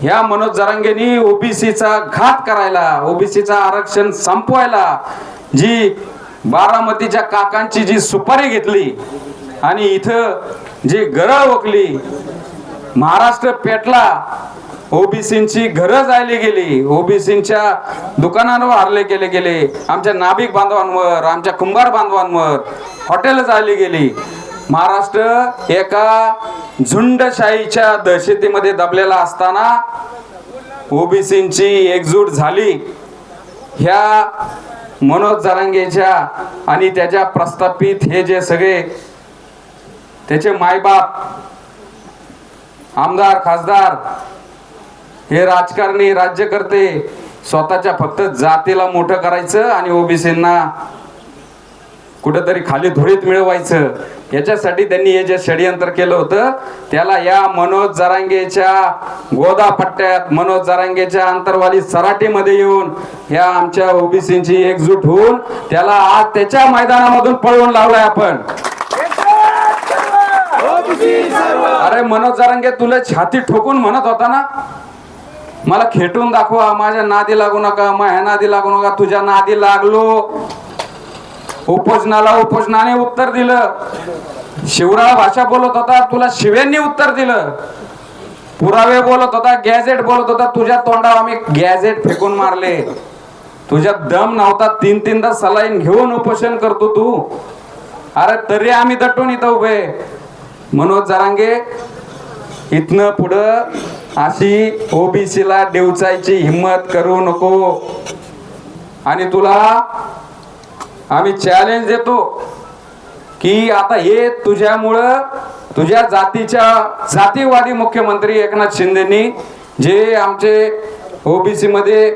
ह्या मनोज जरांगेंनी ओबीसीचा घात करायला, ओबीसीचा आरक्षण संपवायला जी बारामतीच्या काकांची जी सुपारी घेतली आणि इथं जी गरळ ओकली, महाराष्ट्र पेटला, ओबीसींची घरं जायली गेली, ओबीसींच्या दुकानांवर हल्ले केले गेले, आमच्या नाभिक बांधवांवर, आमच्या कुंभार बांधवांवर हॉटेल जायली गेली. महाराष्ट्र एका झुंडशाहीच्या दहशतीमध्ये दबलेला असताना ओबीसींची एकजूट झाली. ह्या मनोज जरांगेच्या आणि त्याच्या प्रस्थापित हे जे सगळे त्याचे मायबाप, आमदार, खासदार, हे राजकारणी, राज्यकर्ते स्वतःच्या फक्त जातीला मोठं करायचं आणि ओबीसींना कुठेतरी खाली धुळीत मिळवायचं, याच्यासाठी त्यांनी हे जे षडयंत्र केलं होतं त्याला या मनोज जरांगेच्या गोदापट्ट्यात, मनोज जरांगेच्या अंतरवाली सराटीमध्ये येऊन ह्या आमच्या ओबीसींची एकजूट होऊन त्याला आज त्याच्या मैदानामधून पळवून लावलाय आपण. अरे मनोज जरांगे, तुला छाती ठोकून म्हणत होता ना मला खेटून दाखवा, माझ्या नादी लागू नका, माझ्या नादी लागू नका. तुझ्या नादी लागलो. उपोषणाला उपोषणाने उत्तर दिलं. शिवराळ भाषा बोलत होता, तुला शिव्यांनी उत्तर दिलं. पुरावे बोलत होता, गॅजेट बोलत होता, तुझ्या तोंडावर आम्ही गॅजेट फेकून मारले. तुझ्या दम नव्हता, 3-3दा सलाईन घेऊन उपोषण करतो तू. अरे तरी आम्ही दटून इथं उभे. मनोज जरांगे, इथनं पुढं अशी ओबीसीला डेवचायची हिम्मत करू नको. आणि तुला आम्ही चॅलेंज देतो की आता हे तुझ्यामुळं, तुझ्या जातीच्या जातीवादी मुख्यमंत्री एकनाथ शिंदेनी जे आमचे ओबीसी मध्ये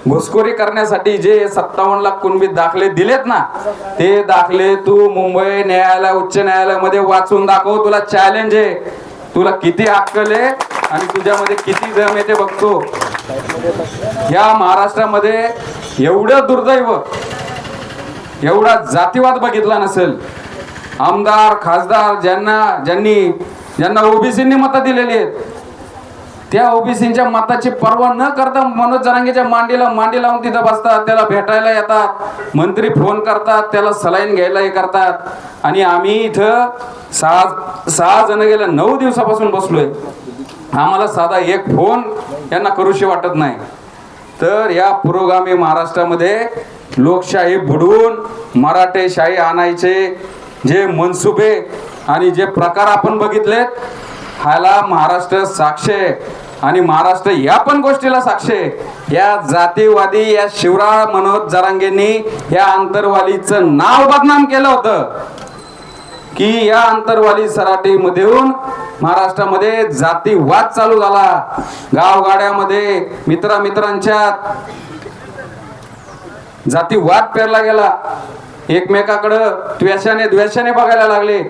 घुसखोरी करण्यासाठी जे 57 लाख कुणबी दाखले दिलेत ना, ते दाखले तू मुंबई न्यायालय, उच्च न्यायालयामध्ये वाचून दाखव. तुला चॅलेंज आहे. तुला किती अक्कल आहे आणि तुझ्यामध्ये किती दम येते बघतो. या महाराष्ट्रामध्ये एवढं दुर्दैव, एवढा जातीवाद बघितला नसेल. आमदार, खासदार ज्यांना ओबीसींनी मतं दिलेली आहेत, त्या ओबीसींच्या मताची पर्वा न करता मनोज जरांगेच्या मांडी लावून तिथं बसतात, त्याला भेटायला येतात, मंत्री फोन करतात, त्याला सलाईन घ्यायला हे करतात. आणि आम्ही इथं सहा जण गेल्या 9 दिवसापासून बसलोय. आम्हाला साधा एक फोन यांना करूशी वाटत नाही. तर या पुरोगामी महाराष्ट्रामध्ये लोकशाही बुडवून मराठेशाही आणायचे जे मनसुबे आणि जे प्रकार आपण बघितलेत, ह्याला महाराष्ट्र साक्ष आहे. आणि महाराष्ट्र या पण गोष्टीला साक्ष आहे. या जातीवादी, या शिवराळ मनोज जरांगेंनी या अंतरवालीचं नाव बदनाम केलं होतं की या अंतरवाली सराटीमध्ये येऊन महाराष्ट्रामध्ये जातीवाद चालू झाला. गावगाड्यामध्ये मित्रांच्यात जातीवाद पेरला गेला. एकमेकाकडं द्वेषाने बघायला लागले.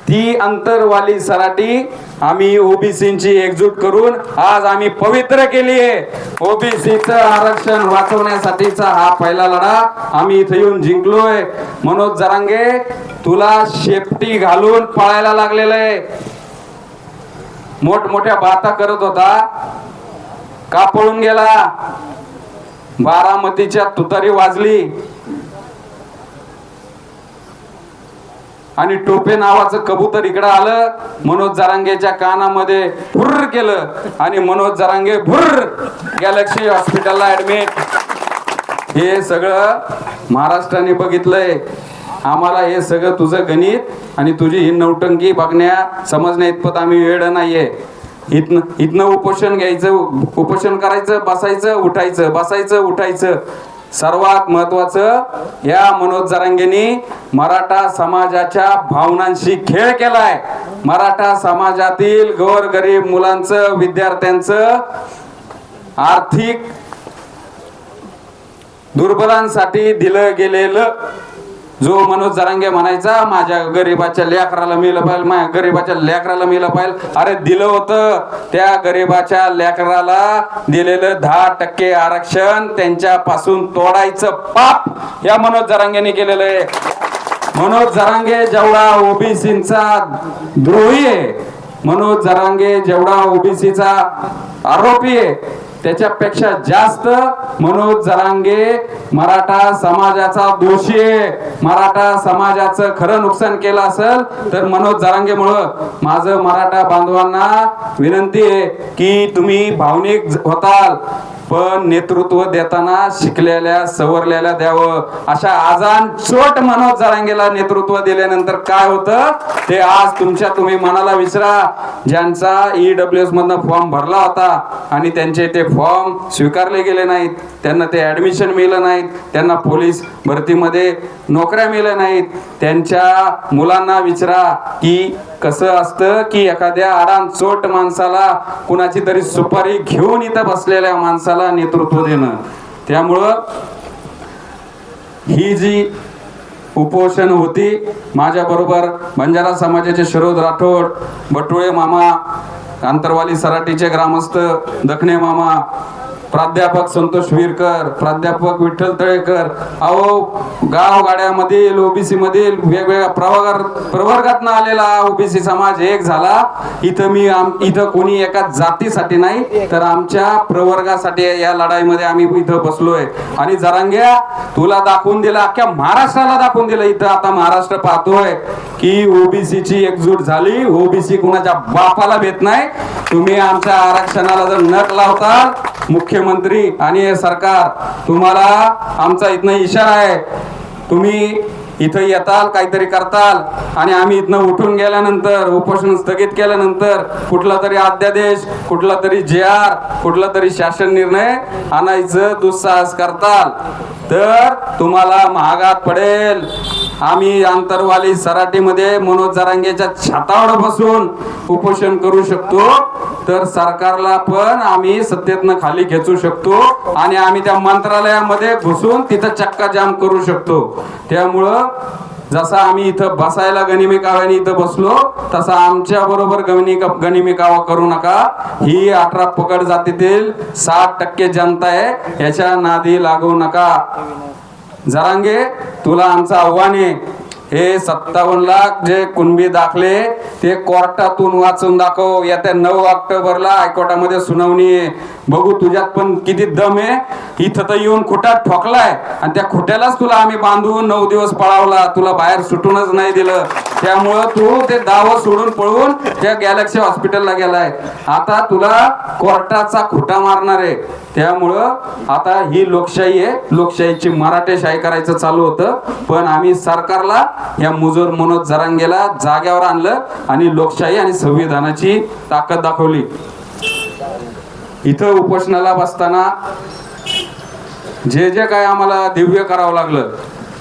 ती अंतरवाली सराटी आम्ही ओबीसींची एकजूट करून आज आम्ही पवित्र केली आहे. ओबीसीचं आरक्षण वाचवण्यासाठीचा हा पहिला लढा आम्ही इथे येऊन जिंकलोय. मनोज जरांगे, तुला शेपटी घालून पळायला लागलेलं आहे. मोठमोठ्या बाता करत होता, का पळून गेला? बारामतीच्या तुतारी वाजली आणि टोपे नावाचं कबूतर इकडं आलं. मनोज जरांगेच्या कानामध्ये भुर्र केलं आणि मनोज जरांगे भुर्र गॅलेक्सी हॉस्पिटलला ऍडमिट. हे सगळं महाराष्ट्राने बघितलंय. आम्हाला हे सगळं तुझं गणित आणि तुझी ही नौटंकी समजण्या इतपत आम्ही वेळ नाहीये. इथनं उपोषण घ्यायचं, उपोषण करायचं, बसायचं उठायचं, बसायचं उठायचं. सर्वात महत्वाचं, या मनोज जरांगेंनी मराठा समाजाच्या भावनांशी खेळ केलाय. मराठा समाजातील गोरगरीब मुलांचं, विद्यार्थ्यांचं आर्थिक दुर्बलांसाठी दिलं गेलेलं, जो मनोज जरांगे म्हणायचा माझ्या गरीबाच्या लेकराला मिळलं पाहिजे, माझ्या गरीबाच्या लेकराला मिळलं पाहिजे. अरे दिलं होतं. त्या गरीबाच्या लेकराला दिलेलं 10% आरक्षण त्यांच्यापासून तोडायचं पाप या मनोज जरांगेने केलेलं आहे. मनोज जरांगे जेवढा ओबीसींचा द्रोही आहे, मनोज जरांगे जेवढा ओबीसीचा आरोपी आहे त्याच्यापेक्षा जास्त मनोज जरांगे मराठा समाजाचा दोषी आहे. मराठा समाजाचं खरं नुकसान केलं असेल तर मनोज जरांगेमुळं. माझं मराठा बांधवांना विनंती आहे की तुम्ही भावनिक होताल पण नेतृत्व देताना शिकलेल्या सवरलेल्या द्यावं. अशा आजान चोट मनोज जरांगेला नेतृत्व दिल्यानंतर काय होतं ते आज तुम्ही मनाला विचारा. ज्यांचा EWS मधनं फॉर्म भरला होता आणि त्यांचे ते फॉर्म स्वीकारले गेले नाहीत, त्यांना ते ऍडमिशन मिळालं नाहीत, त्यांना पोलीस भरतीमध्ये नोकऱ्या मिळाल्या नाहीत, त्यांच्या मुलांना विचारा की कसं असतं की एखाद्या आडानचोट माणसाला कुणाची तरी सुपारी घेऊन इथं बसलेल्या माणसाला नेतृत्व देणं. त्यामुळं ही जी उपोषण होती माझ्या बरोबर बंजारा समाजाचे शरद राठोड, बटुळे मामा, आंतरवाली सराटीचे ग्रामस्थ दखणे मामा, प्राध्यापक संतोष विरकर, प्राध्यापक विठ्ठल तळेकर, अहो गावगाड्यामधील ओबीसी मधील वेगवेगळ्या प्रवर्गातनं आलेला ओबीसी समाज एक झाला. इथं कोणी एका जातीसाठी नाही तर आमच्या प्रवर्गासाठी या लढाईमध्ये आम्ही इथं बसलोय. आणि जरांग्या तुला दाखवून दिलं, अख्ख्या महाराष्ट्राला दाखवून दिलं. इथं आता महाराष्ट्र पाहतोय की ओबीसीची एकजूट झाली. ओबीसी कुणाच्या बापाला भेट नाही. तुम्ही आमच्या आरक्षणाला जर नख लावताल मुख्यमंत्री आणि सरकार, तुम्हाला आमचा इथनं इशारा आहे. तुम्ही इथं येताल काहीतरी करताल आणि आम्ही इथनं उठून गेल्यानंतर उपोषण स्थगित केल्यानंतर कुठला तरी अध्यादेश, कुठला तरी JR, कुठला तरी शासन निर्णय आणायचं दुस्साहस करताल तर तुम्हाला महागात पडेल. आम्ही आंतरवाली सराटीमध्ये मनोज जरांगेच्या छातावर बसून उपोषण करू शकतो तर सरकारला पण आम्ही सत्तेतनं खाली खेचू शकतो आणि आम्ही त्या मंत्रालयामध्ये घुसून तिथं चक्का जाम करू शकतो. त्यामुळं जसा आम्ही इथं बसायला गनिमी काव्याने इथं बसलो तसा आमच्या बरोबर गनिमी कावा करू नका. ही 18 पकड जातीतील 60% जनता आहे, याच्या नादी लागू नका. जरांगे तुला आमचं आव्हान आहे, हे 57 लाख जे कुणबी दाखले ते कोर्टातून वाचून दाखव. येत्या 9 ऑक्टोबरला हायकोर्टामध्ये सुनावणी आहे. बघू तुझ्यात पण किती दम आहे. इथं तर येऊन खुट्यात ठोकलाय आणि त्या खुट्यालाच तुला आम्ही बांधून 9 दिवस पळावला, तुला बाहेर सुटूनच नाही दिलं. त्यामुळं तू ते दाव सोडून पळून त्या गॅलेक्सी हॉस्पिटलला गेलाय. आता तुला कोर्टाचा खुटा मारणार आहे. त्यामुळं आता ही लोकशाही आहे, लोकशाहीची मराठेशाही करायचं चालू होतं पण आम्ही सरकारला या मुजोर मनोज जरांगेला जाग्यावर आणलं आणि लोकशाही आणि संविधानाची ताकद दाखवली. इथं उपोषणाला बसताना जे काय आम्हाला दिव्य करावं लागलं,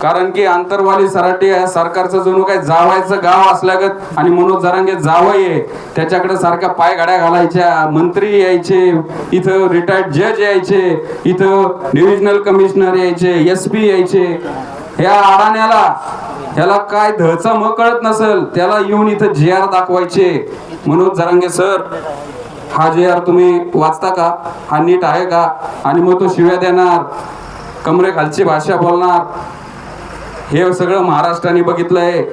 कारण की आंतरवाली सराटी या सरकारचं जणू काही जावायचं गाव असल्यागत आणि मनोज जरांगे जावई त्याच्याकडे सारख्या पायघड्या घालायच्या. मंत्री यायचे इथं, रिटायर्ड जज यायचे इथं, डिव्हिजनल कमिशनर यायचे, SP यायचे. ह्या अडाण्याला ह्याला काय धचा म कळत नसेल त्याला येऊन इथं JR दाखवायचे. मनोज जरांगे सर, हा JR तुम्ही वाचता का? हा नीट आहे का? आणि मग तो शिव्या देणार, कमरेखालची भाषा बोलणार. हे सगळं महाराष्ट्राने बघितलंय.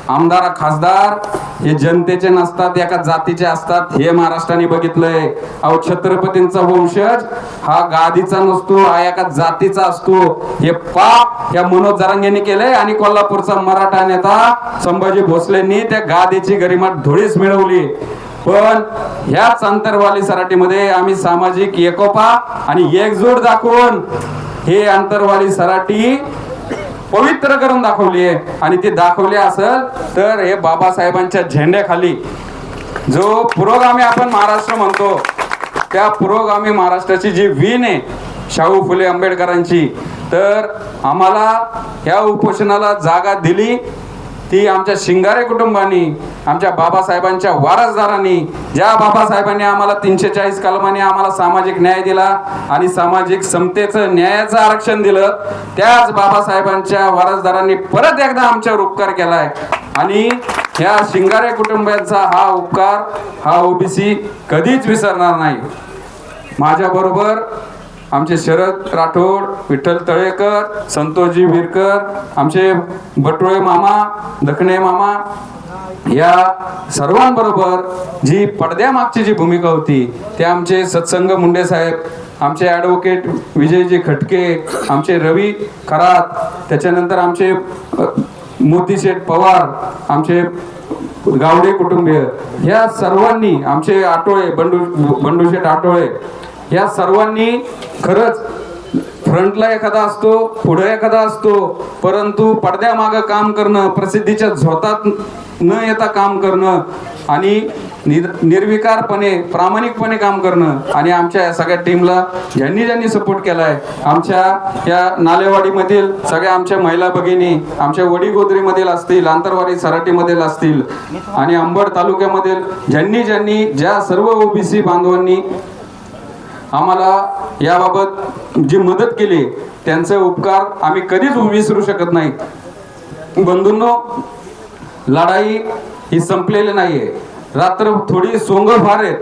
आमदार खासदार हे जनतेचे नसतात, एका जातीचे असतात, हे महाराष्ट्राने बघितलंय. अहो छत्रपतींचा वंशज हा गादीचा नसतो, हा एका जातीचा असतो. हे पाप या मनोज जरांगेने केलंय आणि कोल्हापूरचा मराठा नेता संभाजी भोसलेंनी त्या गादीची गरिमा धुळीस मिळवली. पण ह्याच आंतरवाली सराटीमध्ये आम्ही सामाजिक एकोपा आणि एकजूट दाखवून हे आंतरवाली सराटी पवित्र करून दाखवली आहे. आणि ती दाखवली असेल तर हे बाबासाहेबांच्या झेंड्याखाली जो पुरोगामी आपण महाराष्ट्र म्हणतो, त्या पुरोगामी महाराष्ट्राची जी वीण आहे शाहू फुले आंबेडकरांची, तर आम्हाला ह्या उपोषणाला जागा दिली ती आमच्या शिंगारे कुटुंबानी, आमच्या बाबासाहेबांच्या वारसदारांनी. ज्या बाबासाहेबांनी आम्हाला 340 कलमाने आम्हाला सामाजिक न्याय दिला आणि सामाजिक समतेचं न्यायाचं आरक्षण दिलं, त्याच बाबासाहेबांच्या वारसदारांनी परत एकदा आमच्यावर उपकार केलाय. आणि ह्या शिंगारे कुटुंबाचा हा उपकार हा ओबीसी कधीच विसरणार नाही. माझ्या बरोबर आमचे शरद राठोड, विठ्ठल तळेकर, संतोषजी विरकर, आमचे बटुळे मामा, दखणे मामा, या सर्वांबरोबर जी पडद्यामागची जी भूमिका होती ते आमचे सत्संग मुंडे साहेब, आमचे ॲडव्होकेट विजयजी खटके, आमचे रवी खरात, त्याच्यानंतर आमचे मोतीशेठ पवार, आमचे गावडे कुटुंबीय, ह्या सर्वांनी, आमचे आटोळे बंडूशेठ आटोळे, ह्या सर्वांनी खरंच फ्रंटला एखादा असतो, पुढे एखादा असतो, परंतु पडद्यामागं काम करणं, प्रसिद्धीच्या झोतात न येता काम करणं आणि निर्विकारपणे प्रामाणिकपणे काम करणं, आणि आमच्या या सगळ्या टीमला ज्यांनी सपोर्ट केलाय, आमच्या या नालेवाडीमधील सगळ्या आमच्या महिला भगिनी, आमच्या वडीगोद्रीमधील असतील, आंतरवाडी सराटीमधील असतील, आणि अंबड तालुक्यामधील ज्यांनी ज्या सर्व ओबीसी बांधवांनी आम्हाला याबाबत जी मदत केली, त्यांचे उपकार आम्ही कधीच विसरू शकत नाही. बंधूंनो, लढाई ही संपलेली नाहीये. रात्र थोडी सोंग फार आहेत.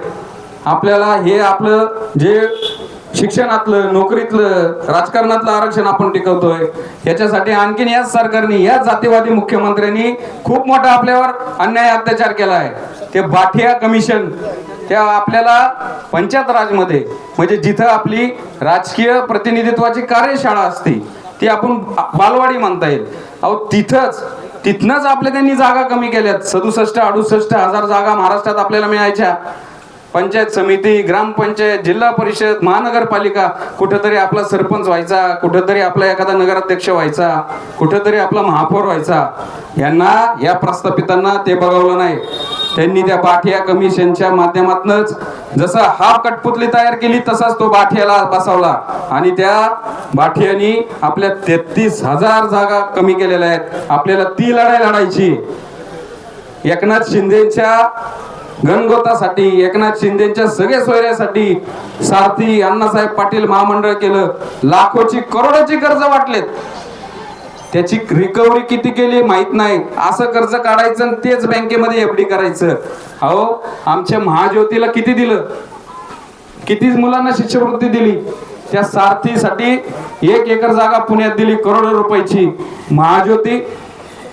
आपल्याला हे आपलं जे शिक्षणातलं, नोकरीतलं, राजकारणातलं आरक्षण आपण टिकवतोय, याच्यासाठी आणखीन याच सरकारने, याच जातीवादी मुख्यमंत्र्यांनी खूप मोठा आपल्यावर अन्याय अत्याचार केला आहे. ते बाठिया कमिशन, त्या आपल्याला पंचायत राजमध्ये, म्हणजे जिथं आपली राजकीय प्रतिनिधित्वाची कार्यशाळा असते, ती आपण बालवाडी म्हणता येईल, अहो तिथनंच आपल्या त्यांनी जागा कमी केल्यात. 67-68 हजार जागा महाराष्ट्रात आपल्याला मिळायच्या. पंचायत समिती, ग्रामपंचायत, जिल्हा परिषद, महानगरपालिका, कुठेतरी आपला सरपंच व्हायचा, कुठेतरी आपला एखादा नगराध्यक्ष व्हायचा, कुठेतरी आपला महापौर व्हायचा. यांना, या प्रस्थापितांना ते बघवलं नाही. त्यांनी त्या बाठिया कमिशनच्या माध्यमातूनच जसं हाफ कठपुतली तयार केली, तसाच तो बाठियाला बसवला, आणि त्या बाठियानी आपल्या 33,000 जागा कमी केलेल्या आहेत. आपल्याला ती लढाई लढायची. एकनाथ शिंदेच्या गणगोतासाठी, एकनाथ शिंदेच्या सगळे सोयऱ्यासाठी सारथी अण्णासाहेब पाटील महामंडळ केलं. लाखोची, करोडोची कर्ज वाटलेत. त्याची रिकव्हरी किती केली माहित नाही. असं कर्ज काढायचं आणि तेच बँकेमध्ये एफडी करायचं. अहो, आमच्या महाज्योतीला किती दिलं, किती मुलांना शिष्यवृत्ती दिली. त्या सारथीसाठी 1 एकर जागा पुण्यात दिली, करोडो रुपयाची. महाज्योती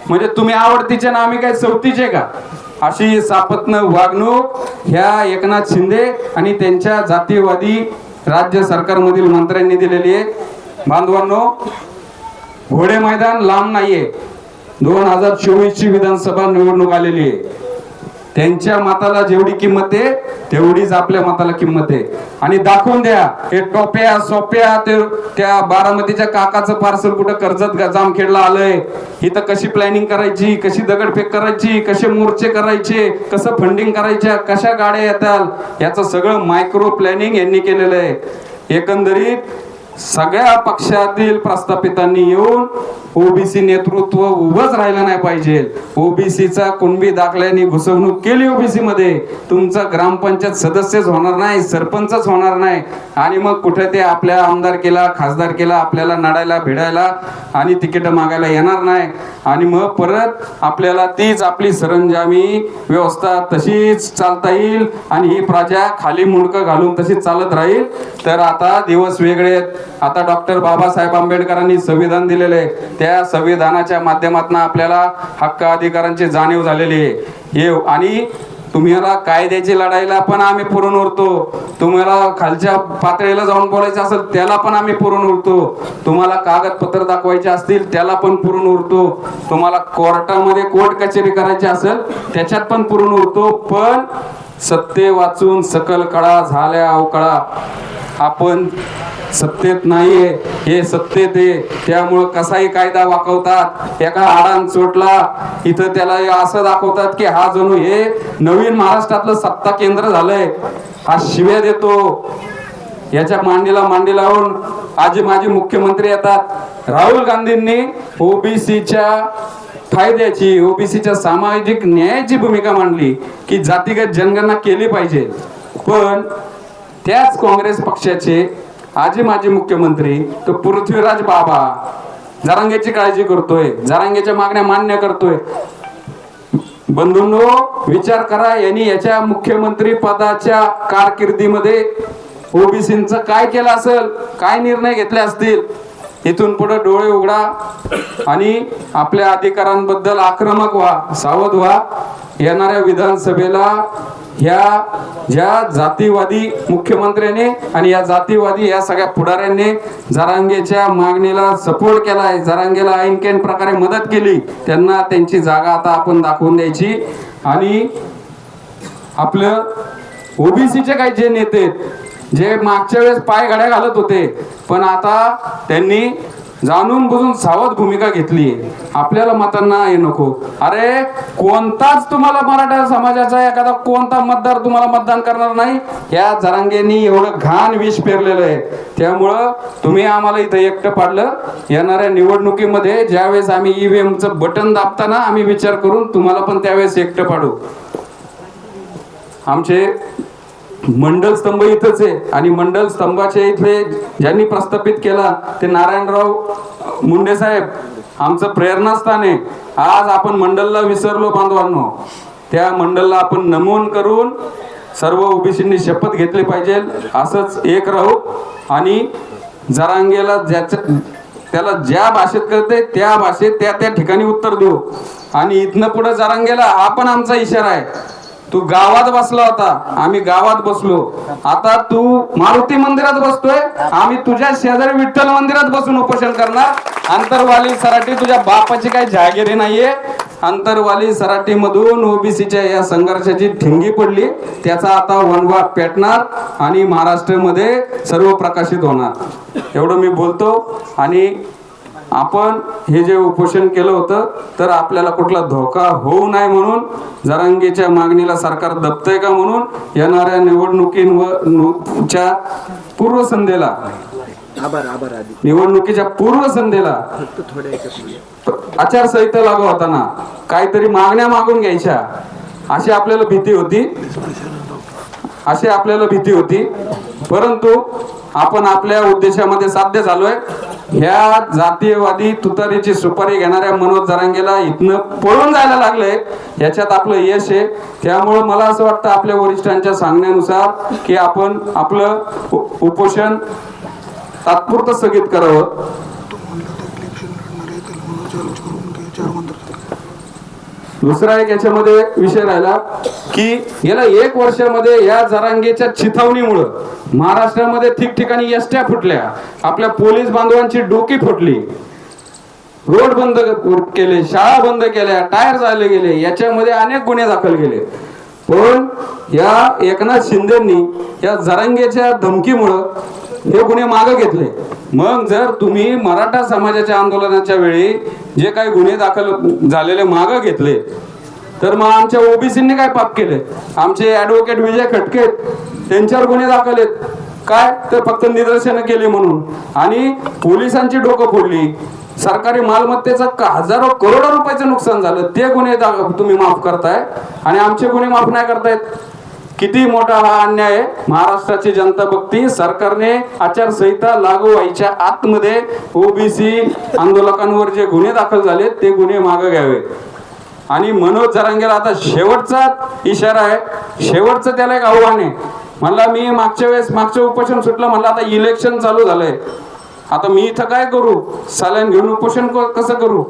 म्हणजे तुम्ही आवडतीचे ना, आम्ही काय सवतीचे का? अशी सापत्न वागणूक ह्या एकनाथ शिंदे आणि त्यांच्या जातीयवादी राज्य सरकारमधील मंत्र्यांनी दिलेली आहे. बांधवांनो, घोडे मैदान लांब नाहीये. 2024 ची विधानसभा निवडणूक आलेली आहे. त्यांच्या मताला जेवढी किंमत आहे, तेवढीच आपल्या मताला किंमत आहे. आणि दाखवून द्या, हे टोप्या सोप्या, ते त्या बारामतीच्या काकाचं पार्सल कुठं कर्जत जामखेडला आलंय, इथं कशी प्लॅनिंग करायची, कशी दगडफेक करायची, कसे मोर्चे करायचे, कसं फंडिंग करायच्या, कशा गाड्या येतात, याचं सगळं मायक्रो प्लॅनिंग यांनी केलेलं आहे. एकंदरीत सगळ्या पक्षातील प्रस्थापितांनी येऊन ओबीसी नेतृत्व उभंच राहिलं नाही पाहिजे. ओबीसीचा कुणबी दाखल्याने घुसवणूक केली ओबीसी मध्ये, तुमचा ग्रामपंचायत सदस्यच होणार नाही, सरपंचच होणार नाही, आणि मग कुठे ते आपल्या आमदार केला, खासदार केला, आपल्याला नाडायला भिडायला आणि तिकीट मागायला येणार नाही. आणि मग परत आपल्याला तीच आपली सरंजामी व्यवस्था तशीच चालता येईल, आणि ही प्रजा खाली मुंडकं घालून तशीच चालत राहील. तर आता दिवस वेगळे आहेत. आता डॉक्टर बाबासाहेब आंबेडकरांनी संविधान दिलेले आहे. त्या संविधानाच्या माध्यमातून आपल्याला हक्क अधिकारांची जाणीव झालेली आहे. हे, आणि तुम्हाला कायद्याची लढाईला पण आम्ही पुरून उरतो. तुम्हाला खालच्या पातळीला जाऊन बोलायचं असेल त्याला पण आम्ही पुरून उरतो. तुम्हाला कागदपत्र दाखवायचे असतील त्याला पण पुरून उरतो. तुम्हाला कोर्टामध्ये कोर्ट कचेरी करायची असेल त्याच्यात पण पुरून उरतो. पण सत्ते वाचून सकल कळा झाल्या अवकळा. आपण सत्तेत नाहीये, हे सत्तेत आहे. त्यामुळं कसाही कायदा वाकवतात. एका आडान चोटला इथं त्याला असं दाखवतात की हा जणू हे नवीन महाराष्ट्रातलं सत्ता केंद्र झालंय. हा शिव्या देतो. याच्या मांडीला मांडी लावून आजी माजी मुख्यमंत्री येतात. राहुल गांधींनी ओबीसीच्या फायद्याची, ओबीसीच्या सामाजिक न्यायाची भूमिका मांडली की जातीगत जनगणना केली पाहिजे. पण त्याच काँग्रेस पक्षाचे आजी माजी मुख्यमंत्री तो पृथ्वीराज बाबा जरांगेची काळजी करतोय, जरांगेच्या मागण्या मान्य करतोय. बंधूंनो, विचार करा, यांनी याच्या मुख्यमंत्री पदाच्या कारकिर्दीमध्ये ओबीसींचं काय केलं असेल, काय निर्णय घेतले असतील. इथून पुढे डोळे उघडा आणि आपल्या अधिकारांबद्दल आक्रमक व्हा, सावध व्हा. येणाऱ्या विधानसभेला ह्या ज्या जातीवादी मुख्यमंत्र्याने आणि या जातीवादी या सगळ्या पुढाऱ्यांनी जरांगेच्या मागणीला सपोर्ट केलाय, जरांगेला ऐनकेन प्रकारे मदत केली, त्यांना त्यांची जागा आता आपण दाखवून द्यायची. आणि आपलं ओबीसीचे काही जे नेते जे मागच्या वेळेस पाय घड्या घालत होते, पण आता त्यांनी जाणून बुजून सावध भूमिका घेतली. आपल्याला मतांना हे नको. अरे कोणताच तुम्हाला मराठा समाजाचा एखादा कोणता मतदार तुम्हाला मतदान करणार नाही. या जरांगेंनी एवढं घाण विष पेरलेलं आहे. त्यामुळं तुम्ही आम्हाला इथं एकटं पाडलं. येणाऱ्या निवडणुकीमध्ये ज्यावेळेस आम्ही ईव्हीएमचं बटन दाबताना आम्ही विचार करून तुम्हाला पण त्यावेळेस एकटं पाडू. आमचे मंडल स्तंभ इथंच आहे आणि मंडल स्तंभाचे इथले ज्यांनी प्रस्थापित केला ते नारायणराव मुंडे साहेब आमचं प्रेरणास्थान आहे. आज आपण मंडलला विसरलो बांधवांनो. त्या मंडलला आपण नमन करून सर्व ओबीसींनी शपथ घेतली पाहिजे. असंच एक राहू आणि जरांगेला त्याला ज्या भाषेत कळते त्या भाषेत त्या ठिकाणी उत्तर देऊ. आणि इथनं पुढे जरांगेला हा पण आमचा इशारा आहे. तू गावात बसला होता, आम्ही गावात बसलो. आता तू मारुती मंदिरात बसतोय, आम्ही तुझ्या शेजारी विठ्ठल मंदिरात बसून उपोषण करणार. अंतरवाली सराटी तुझ्या बापाची काही जहागिरी नाहीये. अंतरवाली सराटी मधून ओबीसीच्या या संघर्षाची ठिंगी पडली. त्याचा आता वणवा पेटणार आणि महाराष्ट्रामध्ये सर्व प्रकाशित होणार. एवढं मी बोलतो. आणि आपण हे जे उपोषण केलं होतं तर आपल्याला कुठला धोका होऊ नये म्हणून, जरांगेच्या मागणीला सरकार दबतंय का म्हणून येणाऱ्या निवडणुकीच्या पूर्वसंध्येला निवडणुकीच्या पूर्वसंध्येला आचारसंहिता लागू होताना काहीतरी मागण्या मागून घ्यायच्या अशी आपल्याला भीती होती. परंतु आपण आपल्या उद्देशामध्ये साध्य झालोय. ह्या जातीयवादी तुतारीची सुपारी घेणाऱ्या मनोज जरांगेला इथनं पळून जायला लागलंय, याच्यात आपलं यश आहे. त्यामुळं मला असं वाटतं आपल्या वरिष्ठांच्या सांगण्यानुसार की आपण आपलं उपोषण तात्पुरतं स्थगित करावं. दुसरा एक याच्यामध्ये विषय राहिला की गेल्या 1 वर्षामध्ये या जरांगेच्या चिथावणीमुळं महाराष्ट्रामध्ये ठिकठिकाणी एसट्या फुटल्या, आपल्या पोलीस बांधवांची डोकी फुटली, रोड बंद केले, शाळा बंद केल्या, टायर जाळले गेले, याच्यामध्ये अनेक गुन्हे दाखल केले. पण या एकनाथ शिंदेंनी या जरांगेच्या धमकीमुळं हे गुन्हे मागे घेतले. मग जर तुम्ही मराठा समाजाच्या आंदोलनाच्या वेळी जे काही गुन्हे दाखल झालेले मागे घेतले तर मग आमच्या ओबीसींनी काय पाप केले? आमचे ऍडव्होकेट विजय खटके त्यांच्यावर गुन्हे दाखल आहेत. काय तर फक्त निदर्शनं केली म्हणून, आणि पोलिसांची डोकं फोडली, सरकारी मालमत्तेचं हजारो करोडो रुपयाचं नुकसान झालं. ते गुन्हे तुम्ही माफ करताय आणि आमचे गुन्हे माफ नाही करतायत. किती मोठा हा अन्याय आहे. महाराष्ट्राची जनता बघती. सरकारने आचारसंहिता लागू व्हायच्या आतमध्ये ओबीसी आंदोलकांवर जे गुन्हे दाखल झाले ते गुन्हे मागे घ्यावे. आणि मनोज जरांगेला आता शेवटचा इशारा आहे, शेवटचं त्याला एक आव्हान आहे. म्हणला मी मागच्या उपोषण सुटलं, म्हणलं आता इलेक्शन चालू झालंय, आता मी इथं काय करू, साल्यान घेऊन उपोषण कसं करू?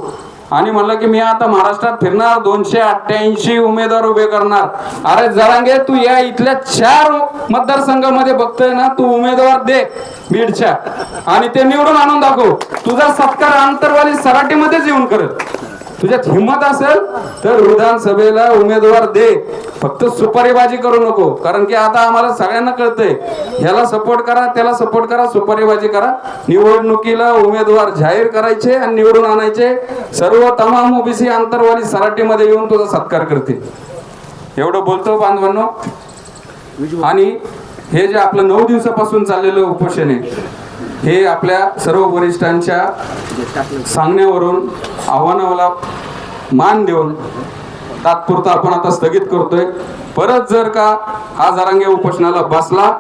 आणि म्हणलं की मी आता महाराष्ट्रात फिरणार, 288 उमेदवार उभे करणार. अरे जरांगे, तू या इथल्या 4 मतदारसंघामध्ये बघतोय ना, तू उमेदवार दे बीडच्या आणि ते निवडून आणून दाखव. तुझा सत्कार अंतरवाली सराटीमध्येच येऊन करत. तुझ्यात हिंमत असेल तर विधानसभेला उमेदवार दे, फक्त सुपारीबाजी करू नको. कारण की आता आम्हाला सगळ्यांना कळतंय, ह्याला सपोर्ट करा, त्याला सपोर्ट करा, सुपारीबाजी करा. निवडणुकीला उमेदवार जाहीर करायचे आणि निवडून आणायचे. सर्व तमाम ओबीसी आंतरवाली सराटीमध्ये येऊन तुझा सत्कार करतील. एवढं बोलतो बांधवांनो. आणि हे जे आपलं 9 दिवसापासून चाललेलं उपोषण आहे, हे आपल्या सर्व वरिष्ठांच्या सांगण्यावरून आव्हानाला मान देऊन तात्पुरता आपण आता स्थगित करतोय. परत जर का हा जरांगे उपोषणाला बसला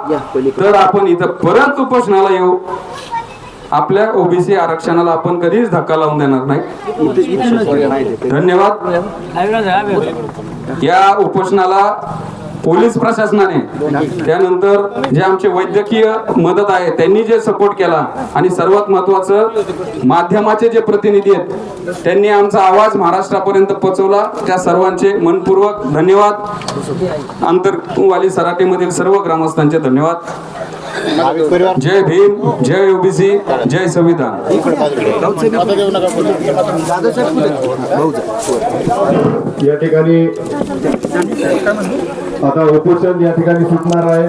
तर आपण इथं परत उपोषणाला येऊ. आपल्या ओबीसी आरक्षणाला आपण कधीच धक्का लावून देणार नाही. धन्यवाद. या उपोषणाला पोलीस प्रशासनाने, त्यानंतर जे आमचे वैद्यकीय मदत आहे त्यांनी जे सपोर्ट केला, आणि सर्वात महत्वाचं माध्यमाचे जे प्रतिनिधी आहेत त्यांनी आमचा आवाज महाराष्ट्रापर्यंत पोहोचवला. त्या सर्वांचे मनपूर्वक धन्यवाद. आंतरवाली सराटीमधील सर्व ग्रामस्थांचे धन्यवाद. जय भीम, जय ओबीसी, जय संविधान. या ठिकाणी आता उपोषण या ठिकाणी सुटणार आहे.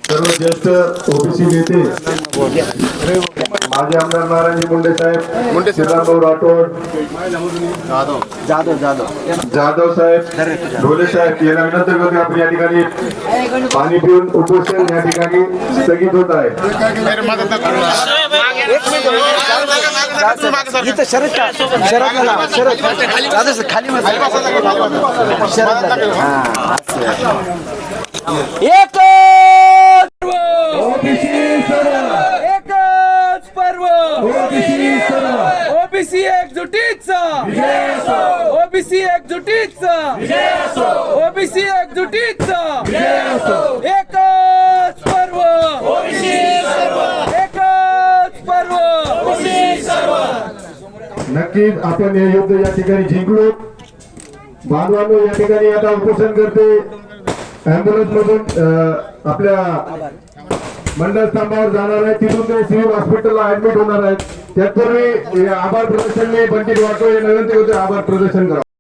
सर्व ज्येष्ठ ओबीसी नेते माजी आमदार नारायणजी मुंडे साहेब, श्रीरामभाऊ राठोड, जाधव साहेब, ढोले साहेब यांना विनंती करतो आपण या ठिकाणी पाणी पिऊन उपोषण या ठिकाणी स्थगित होत आहे. एकच पर्व ओबीसी एकजुटीचा, ओबीसी एकजुटीचा, ओबीसी एकजुटीचा. एकच पर्व, एकच पर्व. नक्कीच आपण हे युद्ध या ठिकाणी जिंकलो. बांधवांनो या ठिकाणी आता उपोषण करते अँब्युलन्स मधून आपल्या मंडळ स्तंभावर जाणार आहे. तिथून ते सिव्हिल हॉस्पिटलला ऍडमिट होणार आहेत. त्यापूर्वी आभार प्रदर्शनने बंटी वाटो हे विनंती होते आभार प्रदर्शन करा.